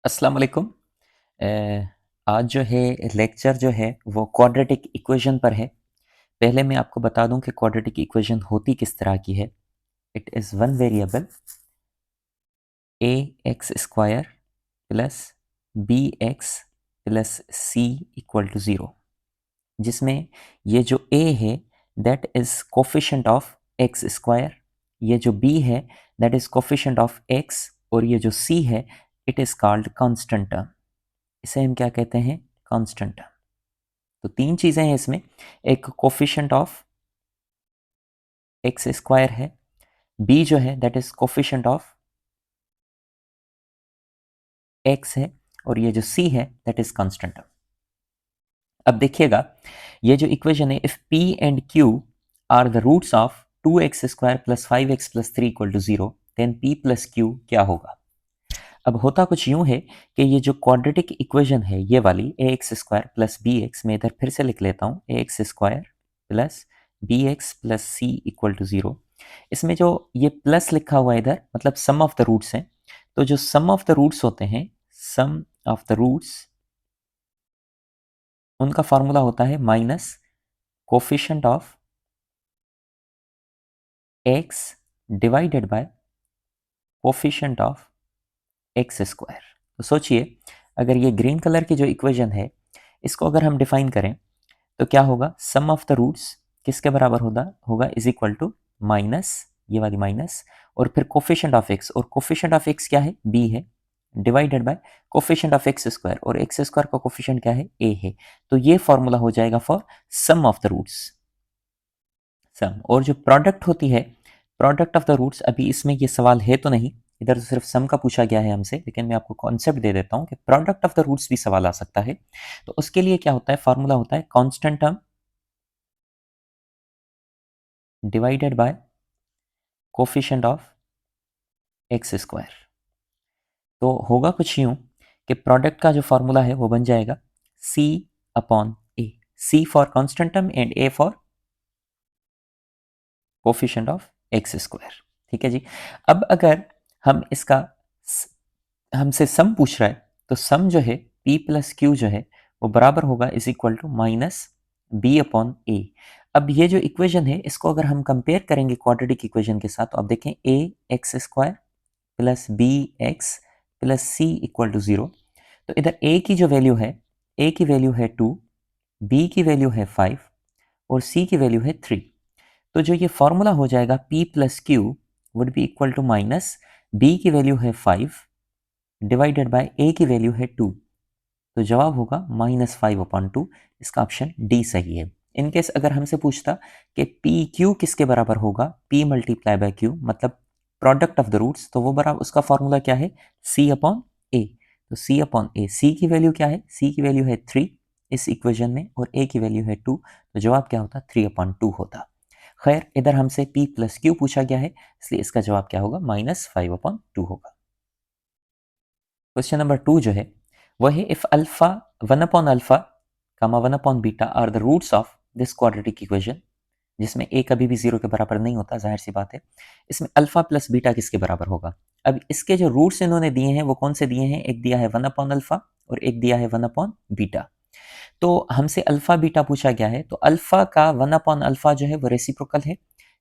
अस्सलाम वालेकुम। आज जो है लेक्चर जो है वो क्वाड्रेटिक इक्वेशन पर है। पहले मैं आपको बता दूं कि क्वाड्रेटिक इक्वेशन होती किस तरह की है। It is one variable a x square plus b x plus c equal to zero, जिसमें ये जो ए है that is coefficient of x square, ये जो बी है that is coefficient of x, और ये जो सी है it is called constant term. इसे हम क्या कहते हैं? कांस्टेंट। तो तीन चीजें हैं इसमें। एक कोफिशिएंट ऑफ एक्स स्क्वायर है, बी जो है that is coefficient of x है, और ये जो सी है दैट इज कांस्टेंट। अब देखिएगा ये जो इक्वेशन है, if p and q are the roots of 2x square plus 5x plus 3 equal to 0, then p plus q क्या होगा? अब होता कुछ यूं है कि ये जो क्वाड्रेटिक इक्वेशन है ये वाली a x square plus b x, मैं इधर फिर से लिख लेता हूँ, a x square plus b x plus c equal to 0। इसमें जो ये प्लस लिखा हुआ है इधर मतलब सम ऑफ द रूट्स हैं। तो जो सम ऑफ द रूट्स होते हैं, सम ऑफ द रूट्स, उनका फॉर्मूला होता है minus coefficient of x divided by coefficient of x square. तो सोचिए अगर ये ग्रीन कलर की जो इक्वेशन है इसको अगर हम डिफाइन करें तो क्या होगा? सम ऑफ द रूट्स किसके बराबर होगा इज इक्वल टू माइनस, ये वाली माइनस, और फिर कोफिशिएंट ऑफ एक्स, और कोफिशिएंट ऑफ एक्स क्या है? बी है, divided by coefficient of x square, और एक्स स्क्वायर का कोफिशिएंट क्या है? ए है। तो ये फॉर्मूला हो जाएगा for sum of the roots, sum. और जो प्रोडक्ट होती है, प्रोडक्ट ऑफ द रूट्स, अभी इसमें ये सवाल है तो नहीं, इधर तो सिर्फ सम का पूछा गया है हमसे, लेकिन मैं आपको कॉन्सेप्ट दे देता हूं कि प्रोडक्ट ऑफ द रूट्स भी सवाल आ सकता है। तो उसके लिए क्या होता है? फॉर्मूला होता है constant term divided by coefficient of x square. तो होगा कुछ यूं कि प्रोडक्ट का जो फॉर्मूला है वो बन जाएगा c upon a, c for constant term and a for coefficient of x square. ठीक है जी। अब अगर हम इसका हमसे सम पूछ रहा है तो सम जो है p प्लस क्यू जो है वो बराबर होगा is equal to minus b upon a. अब ये जो इक्वेशन है इसको अगर हम कंपेयर करेंगे क्वाड्रेटिक इक्वेशन के साथ तो आप देखें a x square plus b x plus c equal to 0। तो इधर a की जो वैल्यू है, a की वैल्यू है 2, b की वैल्यू है 5 और c की वैल्यू है 3। तो जो ये फॉर्मूला हो जाएगा p plus q would be equal to minus b की वैल्यू है 5 डिवाइडेड बाय a की वैल्यू है 2। तो जवाब होगा -5/2। इसका ऑप्शन डी सही है। इनकेस अगर हमसे पूछता कि पी क्यू किसके बराबर होगा, p मल्टीप्लाई बाय क्यू मतलब प्रोडक्ट ऑफ द रूट्स, तो वो बराबर उसका फॉर्मूला क्या है? c upon a. तो c अपॉन ए, c की वैल्यू क्या है? c की वैल्यू है 3 इस इक्वेशन में, और a की वैल्यू है 2। तो जवाब क्या होता? 3/2 होता। खैर इधर हमसे p प्लस क्यू पूछा गया है, इसलिए इसका जवाब क्या होगा? -5/2 होगा। क्वेश्चन नंबर 2 जो है वह है इफ अल्फा 1/अल्फा comma 1 beta are the roots of this quadratic equation, जिसमें ए कभी भी 0 के बराबर नहीं होता, जाहिर सी बात है। इसमें अल्फा प्लस बीटा किसके बराबर होगा? अब इसके जो रूट्स इन्होंने दिए हैं वो कौन से दिए हैं? एक दिया है 1/अल्फा और एक दिया है 1/बीटा। तो हमसे अल्फा बीटा पूछा गया है, तो अल्फा का 1/अल्फा जो है वो रेसिप्रोकल है,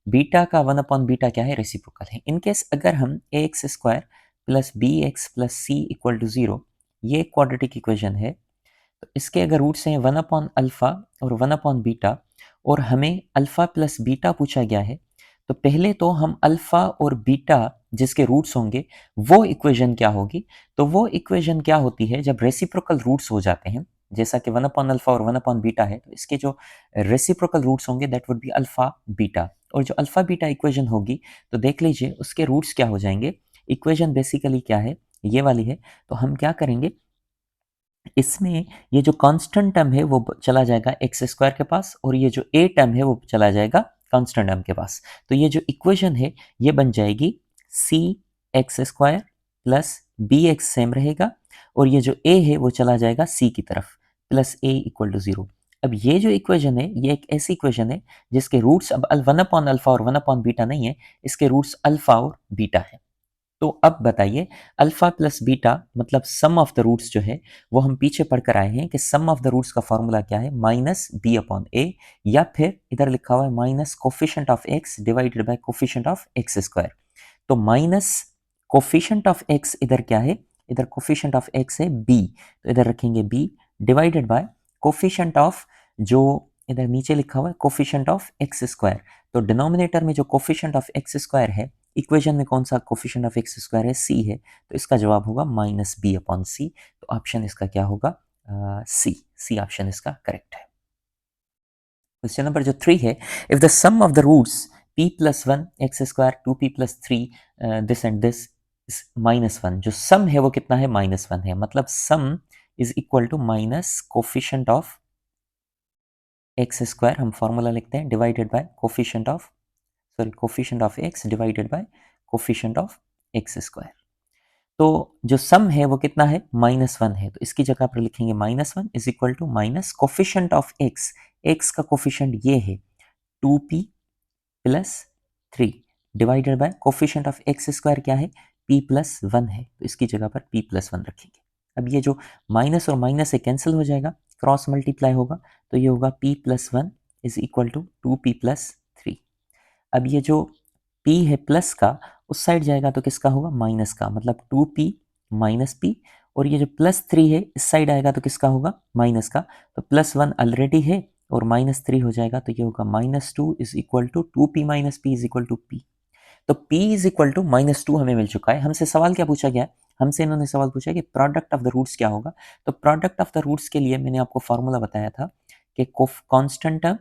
बीटा का 1/बीटा क्या है? रेसिप्रोकल है। इनकेस अगर हम a x square plus b x plus c equal to 0, ये क्वाड्रेटिक इक्वेशन है, तो इसके अगर रूट्स हैं 1/अल्फा और 1/बीटा, और हमें अल्फा प्लस बीटा पूछा गया है, तो पहले तो हम अल्फा और बीटा जिसके रूट्स होंगे वो इक्वेशन क्या होगी? तो वो इक्वेशन क्या होती है जब रेसिप्रोकल रूट्स हो जाते हैं, जैसा कि 1/अल्फा और 1/बीटा है, तो इसके जो रेसिप्रोकल रूट्स होंगे that would be alpha beta. और जो अल्फा बीटा इक्वेशन होगी तो देख लीजिए उसके रूट्स क्या हो जाएंगे। इक्वेशन बेसिकली क्या है? ये वाली है। तो हम क्या करेंगे, इसमें ये जो कांस्टेंट टर्म है वो चला जाएगा एक्स स्क्वायर के पास, और ये जो ए टर्म है वो चला जाएगा कांस्टेंट टर्म के पास। तो ये जो इक्वेशन है ये बन जाएगी c x square plus b x same रहेगा, और ये जो ए है वो चला जाएगा सी की तरफ, प्लस ए इक्वल टू 0। अब ये जो इक्वेशन है ये एक ऐसी इक्वेशन है जिसके रूट्स अब 1/अल्फा और 1/बीटा नहीं है, इसके रूट्स अल्फा और बीटा है। तो अब बताइए अल्फा प्लस बीटा मतलब सम ऑफ द रूट्स जो है वो हम पीछे पढ़कर आए हैं कि सम ऑफ द रूट्स का फॉर्मूला क्या है, माइनस बी अपॉन ए, या फिर इधर लिखा हुआ है minus coefficient of x divided by coefficient of x square. तो माइनस कोफिशिएंट ऑफ एक्स इधर क्या है, इधर कोफिशिएंट ऑफ एक्स है बी, तो इधर रखेंगे b divided by coefficient of जो इधर नीचे लिखा हुआ है कोफिशिएंट ऑफ एक्स स्क्वायर। तो डिनोमिनेटर में जो कोफिशिएंट ऑफ एक्स स्क्वायर है, इक्वेशन में कौन सा कोफिशिएंट ऑफ एक्स स्क्वायर है, सी है, तो इसका जवाब होगा माइनस बी अपॉन सी। तो ऑप्शन इसका क्या होगा, सी। सी ऑप्शन इसका करेक्ट है। क्वेश्चन नंबर जो 3 है, if the sum of the roots p plus one x square 2p plus three this and this minus one, जो सम है वो कितना है, माइनस वन है, मतलब sum is equal to minus coefficient of x square, हम formula लिखते हैं, divided by coefficient of coefficient of x divided by coefficient of x square. तो जो सम है वो कितना है, माइनस वन है, तो इसकी जगह पर लिखेंगे minus one is equal to minus coefficient of x, x का कोफिशिएंट ये है 2p plus three divided by coefficient of x square क्या है, p प्लस वन है, तो इसकी जगह पर p प्लस वन रखेंगे। अब ये जो माइनस और माइनस से कैंसिल हो जाएगा, क्रॉस मल्टीप्लाई होगा, तो ये होगा p plus one is equal to 2p plus three. अब ये जो p है प्लस का, उस साइड जाएगा तो किसका होगा, माइनस का, मतलब 2p माइनस p, और ये जो प्लस थ्री है इस साइड आएगा तो किसका होगा, माइनस का, तो प्लस वन ऑलरेडी है और माइनस थ्री हो जाएगा, तो ये होगा minus two is equal to 2p minus p is equal to p। तो p is equal to minus two हमें मिल चुका है। हमसे सवाल क्या पूछा गया है, हमसे इन्होंने सवाल पूछा कि प्रोडक्ट ऑफ द रूट्स क्या होगा। तो प्रोडक्ट ऑफ द रूट्स के लिए मैंने आपको फॉर्मूला बताया था कि constant term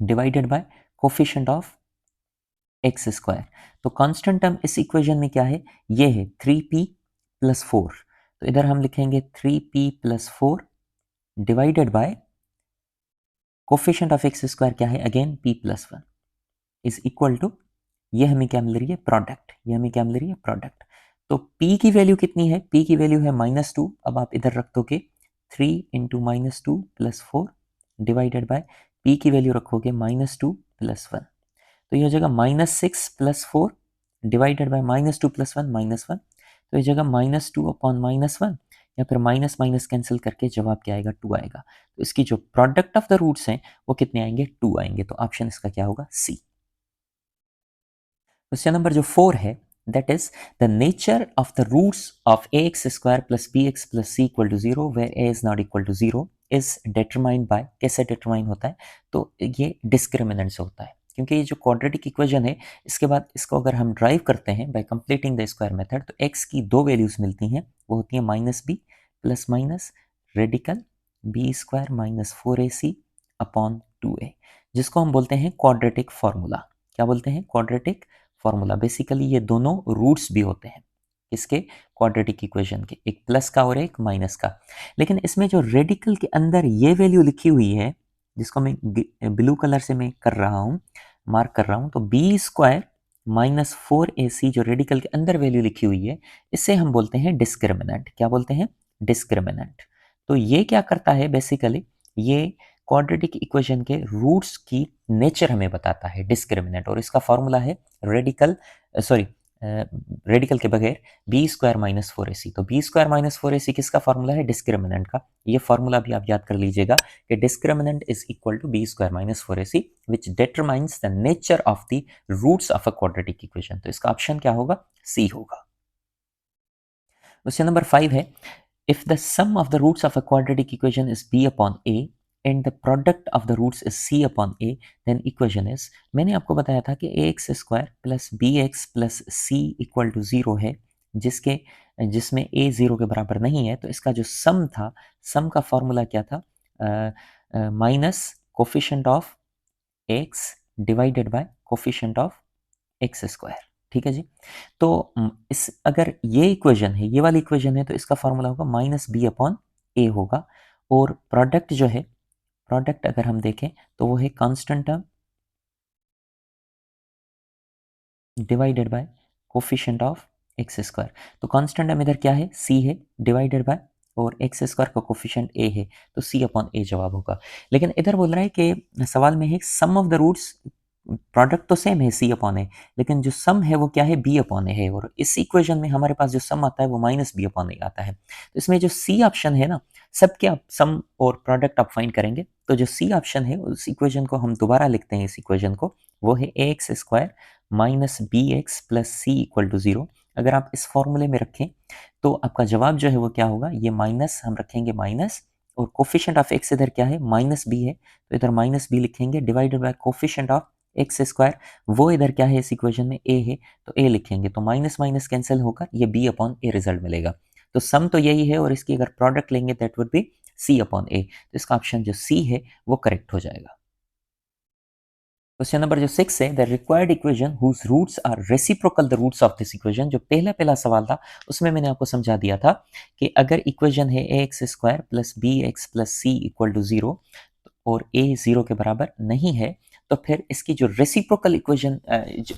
divided by coefficient of x square. तो कांस्टेंट टर्म इस इक्वेशन में क्या है, ये है 3p प्लस फोर, तो इधर हम लिखेंगे 3p plus four divided by coefficient of x square क्या है, again p plus one is equal to, ये हमें क्या मिल रही है, प्रोडक्ट, ये हमें क्या मिल रही है, प्रोडक्ट। तो p की वैल्यू कितनी है, p की वैल्यू है माइनस टू, अब आप इधर रख दोगे 3 into minus two plus four divided bye p की वैल्यू रखोगे माइनस टू प्लस वन, तो ये हो जाएगा minus six plus four divided bye minus two plus one minus one, तो ये जगह minus two upon minus one, या फिर माइनस माइनस कैंसिल करके जवाब क्या आएगा, टू आएगा। तो इसकी जो प्रोडक्ट ऑफ द रूट्स हैं वो कितने आएंगे, टू आएंगे, तो ऑप्शन इसका क्या होगा, सी। क्वेश्चन नंबर जो 4 है, that is the nature of the roots of ax square plus bx plus c equal to zero where a is not equal to zero is determined by, कैसे determine होता है, तो ये डिस्क्रिमिनेंट से होता है, क्योंकि ये जो क्वाड्रेटिक इक्वेशन है इसके बाद इसको अगर हम ड्राइव करते हैं bye completing the square method, तो x की दो वैल्यूज मिलती हैं, वो होती है minus b plus minus radical b square minus four a c upon two a, जिसको हम बोलते हैं क्वाड्रेटिक फॉर्मूला। क्या बोलते हैं, क्वाड्रेटिक फॉर्मूला। बेसिकली ये दोनों रूट्स भी होते हैं किसके, क्वाड्रेटिक इक्वेशन के, एक प्लस का और एक माइनस का। लेकिन इसमें जो रेडिकल के अंदर ये वैल्यू लिखी हुई है, जिसको मैं ब्लू कलर से मैं कर रहा हूँ, मार्क कर रहा हूँ, तो B square minus four a सी जो रेडिकल के अंदर वैल्यू लिखी हुई है, इससे हम बोलते हैं डिस्क्रिमिनेंट। क्या बोलते हैं, डिस्क्रिमिनेंट। तो ये क्या करता है, बेसिकली ये क्वाड्रेटिक इक्वेशन के रूट्स की नेचर हमें बताता है, डिस्क्रिमिनेंट, और इसका फॉर्मूला है रेडिकल, सॉरी रेडिकल के बगैर B square minus four a सी। तो B square minus four a सी किसका फॉर्मूला है, डिस्क्रिमिनेंट का। ये फॉर्मूला भी आप याद कर लीजिएगा कि discriminant is equal to b square minus four a c which determines the nature of the roots of a quadratic equation. तो इसका ऑप्शन क्या होगा, सी होगा। क्वेश्चन नंबर 5 है, if the sum of the roots of a quadratic equation is b upon a and the product of the roots is c upon a, then equation is, मैंने आपको बताया था कि ax square plus b x plus c equal to zero है, जिसमें a zero के बराबर नहीं है, तो इसका जो सम था, सम का फॉर्मूला क्या था, minus coefficient of x divided by coefficient of x square. ठीक है जी। तो इस अगर ये इक्वेशन है, ये वाली इक्वेशन है, तो इसका फॉर्मूला होगा माइनस बी अपॉन ए होगा, और प्रोडक्ट जो है, प्रोडक्ट अगर हम देखें तो वो है constant term divided by coefficient of x square. तो कांस्टेंट टर्म इधर क्या है, सी है, डिवाइडेड बाय, और एक्स स्क्वायर का कोफिशिएंट ए है, तो सी अपॉन ए जवाब होगा। लेकिन इधर बोल रहा है कि सवाल में है सम ऑफ द रूट्स प्रोडक्ट तो सेम है सी अपॉन ए, लेकिन जो सम है वो क्या है, बी अपॉन ए है, और इस इक्वेशन में हमारे पास जो सम आता है वो माइनस बी अपॉन ए आता है। तो इसमें जो सी ऑप्शन है ना, सबके आप सम और प्रोडक्ट आप फाइंड करेंगे, तो जो सी ऑप्शन है उस इक्वेशन को हम दोबारा लिखते हैं, इस इक्वेशन को, वो है a x square minus b x plus c equal to zero. अगर आप इस फॉर्मूले में रखें तो आपका जवाब जो है वो क्या होगा, ये माइनस हम रखेंगे माइनस, और कोफिशिएंट ऑफ एक्स इधर क्या है, माइनस बी है, तो इधर माइनस बी लिखेंगे, divided by coefficient of x square, वो इधर क्या है इस इक्वेशन में ए है, तो ए लिखेंगे, तो माइनस माइनस कैंसिल होकर ये बी अपॉन ए रिजल्ट मिलेगा। तो सम तो यही है, और इसकी अगर प्रोडक्ट लेंगे that would be c upon a, तो इसका ऑप्शन जो सी है वो करेक्ट हो जाएगा। क्वेश्चन नंबर जो 6 है, the required equation whose roots are reciprocal the roots of this equation. जो पहला पहला सवाल था उसमें मैंने आपको समझा दिया था कि अगर इक्वेशन है a x square plus b x plus c equal to zero, और ए जीरो के बराबर नहीं है, तो फिर इसकी जो रेसिप्रोकल इक्वेशन,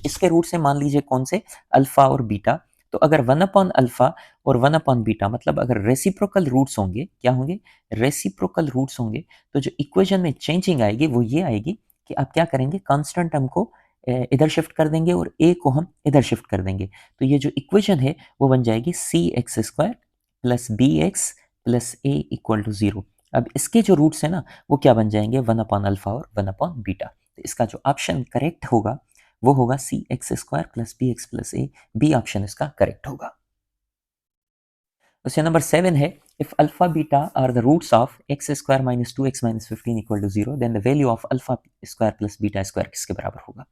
इसके रूट्स है मान लीजिए कौन से, अल्फा और बीटा। तो अगर वन अपॉन अल्फा और वन अपॉन बीटा, मतलब अगर रेसिप्रोकल रूट्स होंगे, क्या होंगे, रेसिप्रोकल रूट्स होंगे, तो जो इक्वेशन में चेंजिंग आएगी वो ये आएगी कि आप क्या करेंगे, कांस्टेंट टर्म को इधर शिफ्ट कर देंगे और ए को हम इधर शिफ्ट कर देंगे, तो ये जो इक्वेशन है वो बन जाएगी c x square plus b x plus a equal to zero. अब इसके जो रूट्स है ना वो क्या बन जाएंगे, वन अपॉन अल्फा और वन अपॉन बीटा। तो इसका जो ऑप्शन करेक्ट होगा वो होगा c x square plus b x plus a, b option इसका करेक्ट होगा। क्वेश्चन नंबर 7 है, if alpha beta are the roots of x square minus two x minus fifteen equal to zero, then the value of alpha square plus beta square किसके बराबर होगा।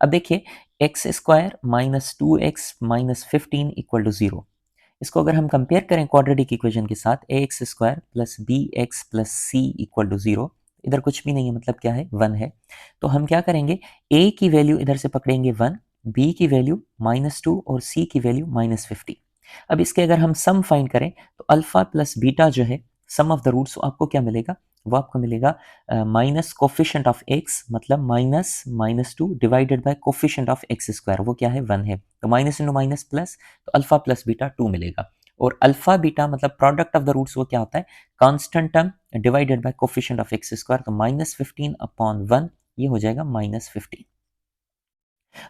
अब देखिए, x square minus two x minus fifteen equal to zero, इसको अगर हम compare करें quadratic equation के साथ, a x square plus b x plus c equal to zero, इधर कुछ भी नहीं है, मतलब क्या है, वन है, तो हम क्या करेंगे, ए की वैल्यू इधर से पकड़ेंगे वन, बी की वैल्यू माइनस टू और सी की वैल्यू माइनस फिफ्टी। अब इसके अगर हम सम फाइंड करें तो अल्फा प्लस बीटा जो है, सम ऑफ द रूट्स, आपको क्या मिलेगा, वो आपको मिलेगा माइनस कोफिशिएंट ऑफ एक्स, मतलब minus minus two divided by coefficient of x square, वो क्या है, वन है, तो माइनस इंटू माइनस प्लस, तो अल्फा प्लस बीटा टू मिलेगा। और अल्फा बीटा मतलब प्रोडक्ट ऑफ द रूट्स वो क्या होता है, constant term divided by coefficient of x square, तो माइनस फिफ्टीन अपॉन वन, ये हो जाएगा माइनस फिफ्टीन।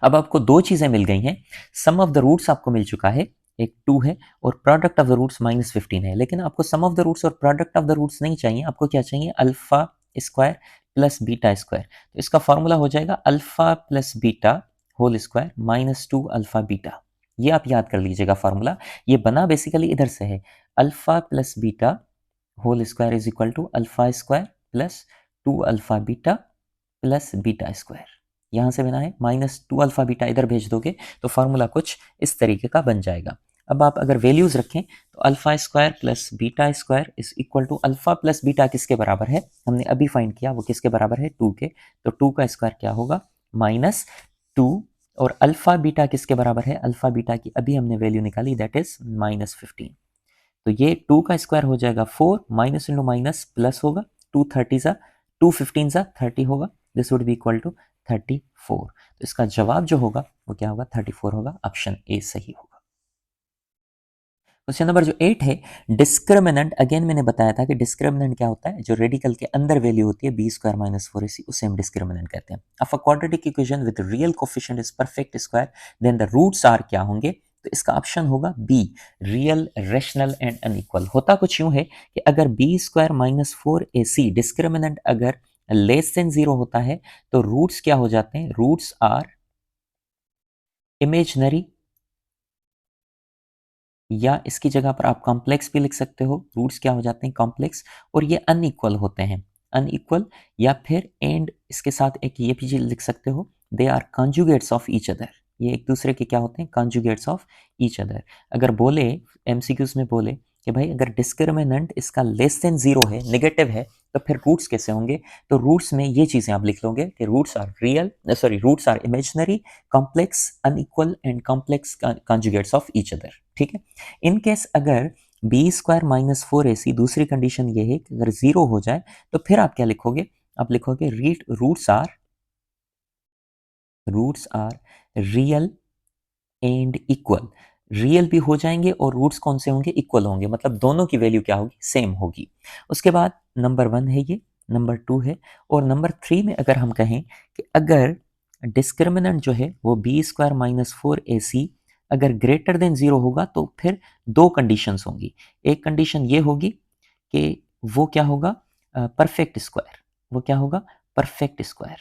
अब आपको दो चीजें मिल गई हैं, सम ऑफ द रूट्स आपको मिल चुका है, एक टू है, और product of the roots minus fifteen है, लेकिन आपको सम ऑफ द रूट्स और प्रोडक्ट ऑफ द रूट्स नहीं चाहिए, आपको क्या चाहिए, alpha square plus beta square. तो इसका फॉर्मूला हो जाएगा alpha plus beta whole square minus two alpha beta. ये आप याद कर लीजिएगा फॉर्मूला, ये बना बेसिकली इधर से है, alpha plus beta whole square is equal to alpha square plus two alpha beta plus beta square, यहाँ से बना है माइनस टू अल्फा बीटा, इधर भेज दोगे तो फार्मूला कुछ इस तरीके का बन जाएगा। अब आप अगर वैल्यूज रखें तो alpha square plus beta square is equal to alpha plus beta किसके बराबर है, हमने अभी फाइंड किया, वो किसके बराबर है, टू के, तो टू का स्क्वायर क्या होगा, माइनस टू, और अल्फा बीटा किसके बराबर है, अल्फा बीटा की अभी हमने वैल्यू निकाली, दैट इज माइनस फिफ्टीन, तो ये टू का स्क्वायर हो जाएगा four, minus into minus plus होगा, टू थर्टी सा, टू फिफ्टीन सा थर्टी होगा, this would be equal to 34। तो इसका जवाब जो होगा वो क्या होगा, 34 होगा, ऑप्शन ए सही होगा। क्वेश्चन नंबर जो 8 है, डिस्क्रिमिनेंट, अगेन मैंने बताया था कि डिस्क्रिमिनेंट क्या होता है, जो रेडिकल के अंदर वैल्यू होती है b square minus four a c, उसे हम डिस्क्रिमिनेंट कहते हैं। If a quadratic equation with real coefficient is perfect square, then the roots are क्या होंगे, तो इसका ऑप्शन होगा b, real rational and unequal. होता कुछ यूं है कि अगर b square minus four a c discriminant अगर लेस देन जीरो होता है तो रूट्स क्या हो जाते हैं, रूट्स आर इमेजनरी, या इसकी जगह पर आप कॉम्प्लेक्स भी लिख सकते हो, रूट्स क्या हो जाते हैं, कॉम्प्लेक्स, और ये अनइक्वल होते हैं, अनइक्वल, या फिर एंड इसके साथ एक ये भी लिख सकते हो, they are conjugates of each other, ये एक दूसरे के क्या होते हैं, कॉन्जुगेट्स ऑफ ईच अदर। अगर बोले एमसीक्यूज में बोले कि भाई अगर डिस्क्रिमिनेंट इसका लेस देन जीरो है, नेगेटिव है, तो फिर रूट्स कैसे होंगे, तो रूट्स में ये चीजें आप लिख लोगे कि roots are real, sorry, roots are imaginary, complex, unequal and complex conjugates of each other, ठीक है। इन केस अगर b square minus four a c, दूसरी कंडीशन ये है कि अगर जीरो हो जाए तो फिर आप क्या लिखोगे, आप लिखोगे roots are real and equal, real भी हो जाएंगे और रूट्स कौन से होंगे, इक्वल होंगे, मतलब दोनों की वैल्यू क्या होगी, सेम होगी। उसके बाद नंबर वन है ये, नंबर टू है, और नंबर थ्री में अगर हम कहें कि अगर डिस्क्रिमिनेंट जो है वो बी स्क्वायर माइनस 4ac अगर ग्रेटर देन 0 होगा तो फिर दो कंडीशंस होंगी। एक कंडीशन ये होगी कि वो क्या होगा, परफेक्ट स्क्वायर, वो क्या होगा, परफेक्ट स्क्वायर,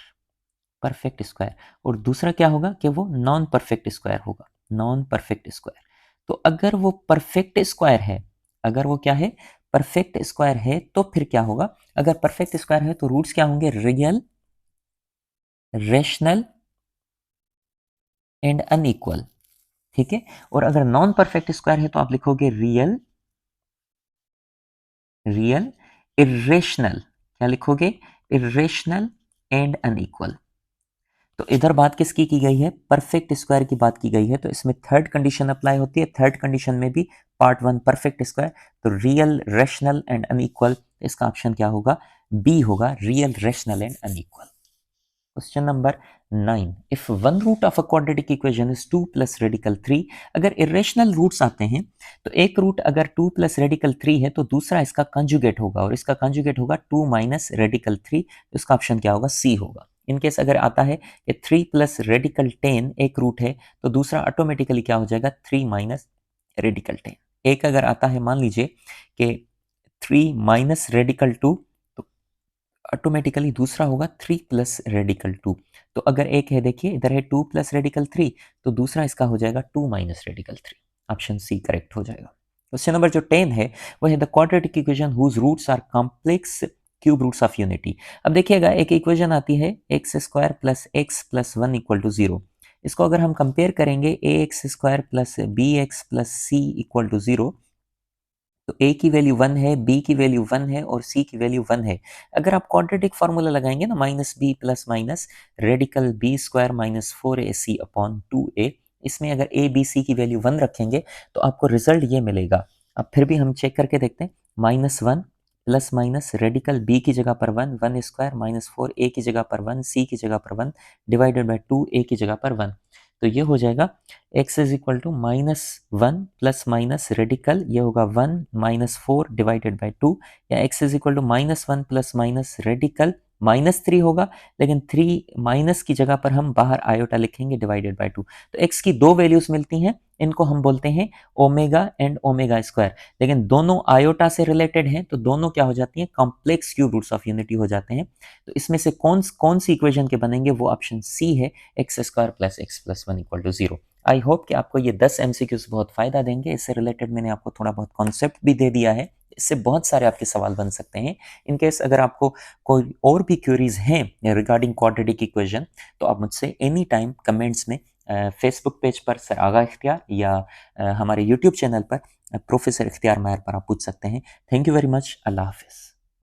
परफेक्ट स्क्वायर। और दूसरा क्या होगा कि वो नॉन परफेक्ट स्क्वायर होगा, नॉन परफेक्ट स्क्वायर। तो अगर वो परफेक्ट स्क्वायर है, अगर वो क्या है, परफेक्ट स्क्वायर है, तो फिर क्या होगा, अगर परफेक्ट स्क्वायर है तो रूट्स क्या होंगे, रियल, रेशनल एंड अनइक्वल। ठीक है। और अगर नॉन परफेक्ट स्क्वायर है तो आप लिखोगे रियल, रियल, इरेशनल, क्या लिखोगे, इरेशनल एंड अनइक्वल। तो इधर बात किसकी की गई है, परफेक्ट स्क्वायर की बात की गई है, तो इसमें थर्ड कंडीशन अप्लाई होती है। थर्ड कंडीशन में भी पार्ट वन परफेक्ट स्क्वायर, तो रियल, रेशनल एंड अनइक्वल, इसका ऑप्शन क्या होगा, बी होगा, real, rational and unequal. Question number 9, if one root of a quadratic equation is 2 plus radical 3, अगर इरेशनल रूट्स आते हैं तो एक रूट अगर 2 प्लस रेडिकल 3 है तो दूसरा इसका कंजुगेट होगा, और इसका कंजुगेट होगा 2 माइनस रेडिकल 3, इसका ऑप्शन क्या होगा, सी होगा। इनकेस अगर आता है कि 3 प्लस रेडिकल 10 एक रूट है तो दूसरा ऑटोमेटिकली क्या हो जाएगा, 3 माइनस रेडिकल 10। एक अगर आता है, मान लीजिए कि 3 माइनस रेडिकल 2, तो ऑटोमेटिकली दूसरा होगा 3 प्लस रेडिकल 2। तो अगर एक है, देखिए इधर है 2 प्लस रेडिकल 3, तो दूसरा इसका हो जाएगा 2 minus radical 3, option c correct हो जाएगा। क्वेश्चन नंबर जो 10 है वह है the quadratic equation whose roots are complex cube roots of unity. अब देखिएगा एक इक्वेशन आती है x square plus x plus one equal to zero. इसको अगर हम कंपेयर करेंगे a x square plus b x plus c equal to zero, तो ए की वैल्यू 1 है, बी की वैल्यू 1 है और सी की वैल्यू 1 है। अगर आप क्वाड्रेटिक फार्मूला लगाएंगे ना, minus b plus minus radical b square minus 4ac upon 2a, इसमें अगर ए बी सी की वैल्यू 1 रखेंगे तो आपको रिजल्ट ये मिलेगा। अब फिर भी हम चेक करके देखते हैं, minus 1 plus minus radical b की जगह पर 1, 1 स्क्वायर माइनस 4a की जगह पर 1, सी की जगह पर 1 डिवाइडेड बाई 2a की जगह पर 1। तो ये हो जाएगा x is equal to minus one plus minus radical, ये होगा 1 माइनस 4 डिवाइडेड बाई 2, या x is equal to minus one plus minus radical minus 3 होगा, लेकिन 3 माइनस की जगह पर हम बाहर आयोटा लिखेंगे डिवाइडेड बाई 2। तो x की दो वैल्यूज मिलती हैं, इनको हम बोलते हैं ओमेगा एंड ओमेगा स्क्वायर, लेकिन दोनों आयोटा से रिलेटेड हैं तो दोनों क्या हो जाती हैं, complex cube roots of unity हो जाते हैं। तो इसमें से कौन कौन सी इक्वेशन के बनेंगे, वो ऑप्शन सी है, x square plus x plus one equal to zero. I hope कि आपको ये 10 एमसीक्यूज बहुत फायदा देंगे। इससे रिलेटेड मैंने आपको थोड़ा बहुत कॉन्सेप्ट भी दे दिया है, इससे बहुत सारे आपके सवाल बन सकते हैं। इनकेस अगर आपको कोई और भी क्वेरीज हैं रिगार्डिंग क्वाड्रेटिक इक्वेशन, तो आप मुझसे एनी टाइम कमेंट्स में फेसबुक पेज पर सर आगा इख्तियार या हमारे यूट्यूब चैनल पर प्रोफेसर इख्तियार माहिर पर आप पूछ सकते हैं। Thank you very much. अल्लाह हाफिज़।